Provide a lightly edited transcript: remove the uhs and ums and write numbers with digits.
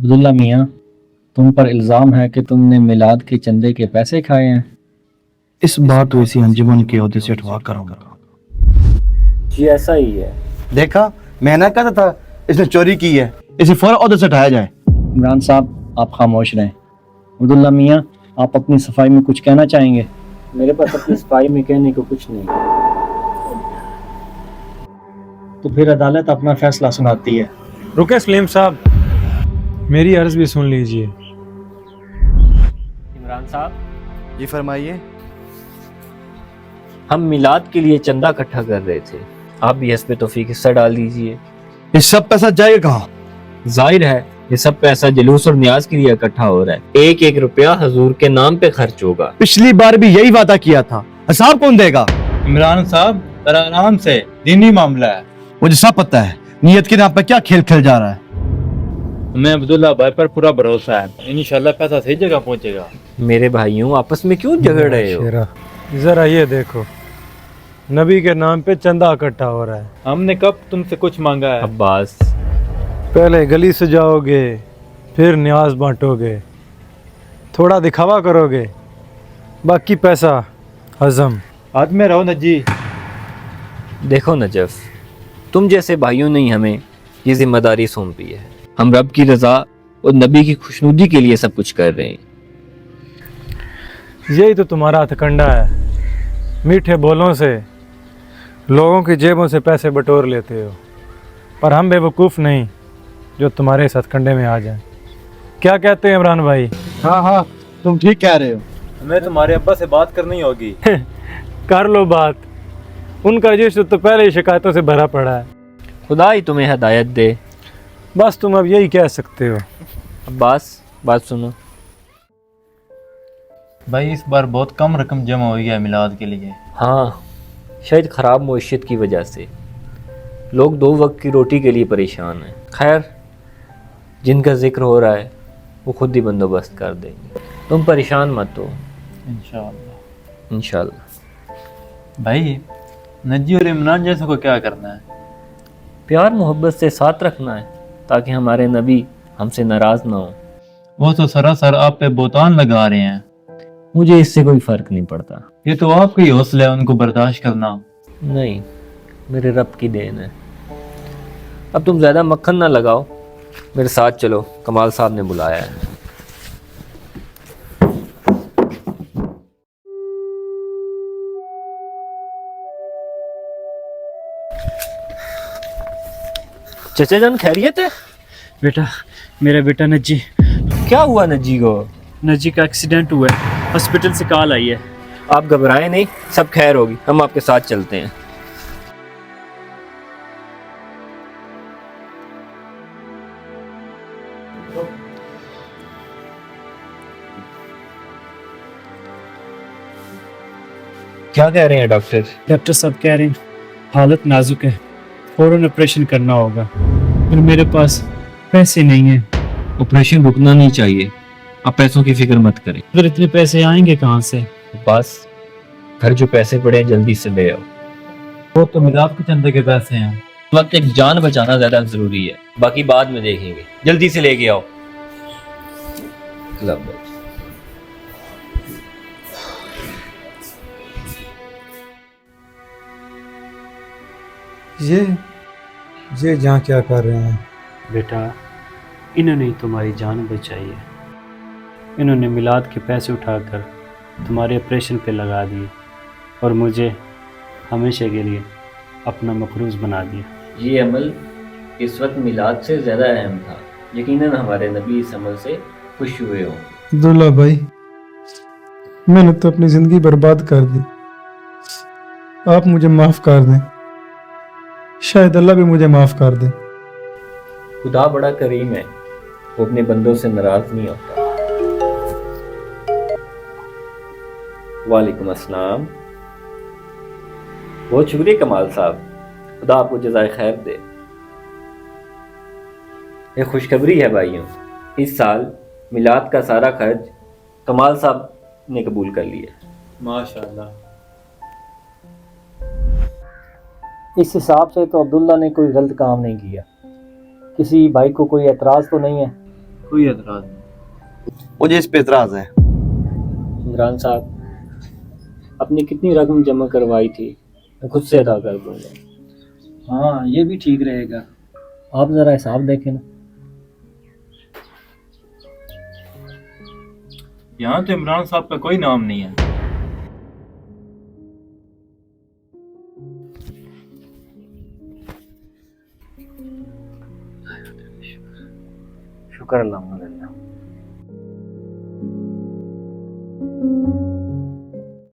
अब्दुल्ला मियाँ, तुम पर इल्ज़ाम है कि तुमने मिलाद के चंदे के पैसे खाए हैं। इस बार तो इसी अंजुमन के ओहदे से हटवा करूंगा। जी ऐसा ही है। देखा, मैंने कहा था इसने चोरी की है, इसे फौरन ओहदे से हटाया जाए। इमरान साहब, आप खामोश रहें। अब्दुल्ला मियाँ, आप अपनी सफाई में कुछ कहना चाहेंगे? मेरे पास अपनी सफाई में कहने को कुछ नहीं। तो फिर अदालत अपना फैसला सुनाती है। रुके सलीम साहब, मेरी अर्ज भी सुन लीजिए। इमरान साहब, जी फरमाइए। हम मिलाद के लिए चंदा इकट्ठा कर रहे थे, आप भी हस्बे तौफीक हिस्सा डाल दीजिए। ये सब पैसा जाएगा कहाँ? जाहिर है ये सब पैसा जुलूस और न्याज के लिए इकट्ठा हो रहा है। एक एक रुपया हजूर के नाम पे खर्च होगा। पिछली बार भी यही वादा किया था, हिसाब कौन देगा? इमरान साहब जरा आराम से, दीनी मामला है। मुझे सब पता है नियत के नाम पर क्या खेल खेल जा रहा है। हमें अब्दुल्ला भाई पर पूरा भरोसा है, इंशाल्लाह पैसा सही जगह पहुंचेगा। मेरे भाइयों, आपस में क्यों झगड़ रहे हो? जरा ये देखो, नबी के नाम पे चंदा इकट्ठा हो रहा है। हमने कब तुमसे कुछ मांगा है? अब्बास, पहले गली सजाओगे, फिर न्याज बांटोगे, थोड़ा दिखावा करोगे, बाकी पैसा हजम। हाथ में रहो नजी। देखो नजफ, तुम जैसे भाइयों ने ही हमें ये जिम्मेदारी सौंपी है। हम रब की रजा और नबी की खुशनुदी के लिए सब कुछ कर रहे हैं। यही तो तुम्हारा हथकंडा है, मीठे बोलों से लोगों की जेबों से पैसे बटोर लेते हो। पर हम बेवकूफ़ नहीं जो तुम्हारे इस हथकंडे में आ जाए। क्या कहते हैं इमरान भाई? हाँ हाँ, तुम ठीक कह रहे हो। हमें तुम्हारे अब्बा से बात करनी होगी। कर लो बात, उनका रजिस्टर तो पहले ही शिकायतों से भरा पड़ा है। खुदा ही तुम्हें हदायत दे। बस तुम अब यही कह सकते हो। अब्बास, बात सुनो। भाई इस बार बहुत कम रकम जमा हुई है मिलाद के लिए। हाँ, शायद ख़राब मईशत की वजह से लोग 2 वक्त की रोटी के लिए परेशान हैं। खैर, जिनका जिक्र हो रहा है वो खुद ही बंदोबस्त कर देंगे, तुम परेशान मत हो। इंशाल्लाह। इंशाल्लाह। भाई नजी और इमरान जैसे को क्या करना है? प्यार मोहब्बत से साथ रखना है ताकि हमारे नबी हमसे नाराज़ ना हो। वो तो सरासर आप पे बोतान लगा रहे हैं। मुझे इससे कोई फ़र्क नहीं पड़ता। ये तो आपका ही हौसला है उनको बर्दाश्त करना। नहीं, मेरे रब की देन है। अब तुम ज़्यादा मक्खन ना लगाओ, मेरे साथ चलो, कमाल साहब ने बुलाया है। चचा जान, खैरियत है? बेटा, मेरा बेटा नज्जी। क्या हुआ नज्जी को? नज्जी का एक्सीडेंट हुआ है, हॉस्पिटल से कॉल आई है। आप घबराएं नहीं, सब खैर होगी, हम आपके साथ चलते हैं। क्या कह रहे हैं डॉक्टर? डॉक्टर साहब कह रहे हैं हालत नाजुक है, फौरन ऑपरेशन करना होगा। फिर मेरे पास पैसे नहीं हैं। ऑपरेशन रुकना नहीं चाहिए, आप पैसों की फिक्र मत करें। फिर इतने पैसे आएंगे कहाँ से? बस घर जो पैसे पड़े हैं जल्दी से ले आओ। वो तो मिलाद के चंदे के पैसे हैं। इस वक्त एक जान बचाना ज्यादा जरूरी है, बाकी बाद में देखेंगे। जल्दी से लेके आओ। ये जहाँ क्या कर रहे हैं? बेटा, इन्होंने ही तुम्हारी जान बचाई है। इन्होंने मिलाद के पैसे उठाकर तुम्हारे ऑपरेशन पे लगा दिए और मुझे हमेशा के लिए अपना मकरूज बना दिया। ये अमल इस वक्त मिलाद से ज़्यादा अहम था। यकीनन हमारे नबी इस अमल से खुश हुए हों। अब्दुल्ला भाई, मैंने तो अपनी ज़िंदगी बर्बाद कर दी, आप मुझे माफ़ कर दें। शायद अल्लाह भी मुझे माफ़ कर दे। खुदा बड़ा करीम है, वो अपने बंदों से नाराज़ नहीं होता। वालेकुम अस्सलाम। बहुत शुक्रिया कमाल साहब, खुदा आपको जज़ाए खैर दे। ये खुशखबरी है भाइयों, इस साल मिलाद का सारा खर्च कमाल साहब ने कबूल कर लिया। माशाल्लाह। इस हिसाब से तो अब्दुल्ला ने कोई गलत काम नहीं किया। किसी भाई को कोई एतराज़ तो नहीं है? कोई एतराज नहीं। मुझे इस पे एतराज़ है। इमरान साहब, अपनी कितनी रकम जमा करवाई थी मैं खुद से अदा कर दूंगा। हाँ, ये भी ठीक रहेगा। आप ज़रा हिसाब देखें ना। यहाँ तो इमरान साहब का कोई नाम नहीं है। शुक्र अल्लाह।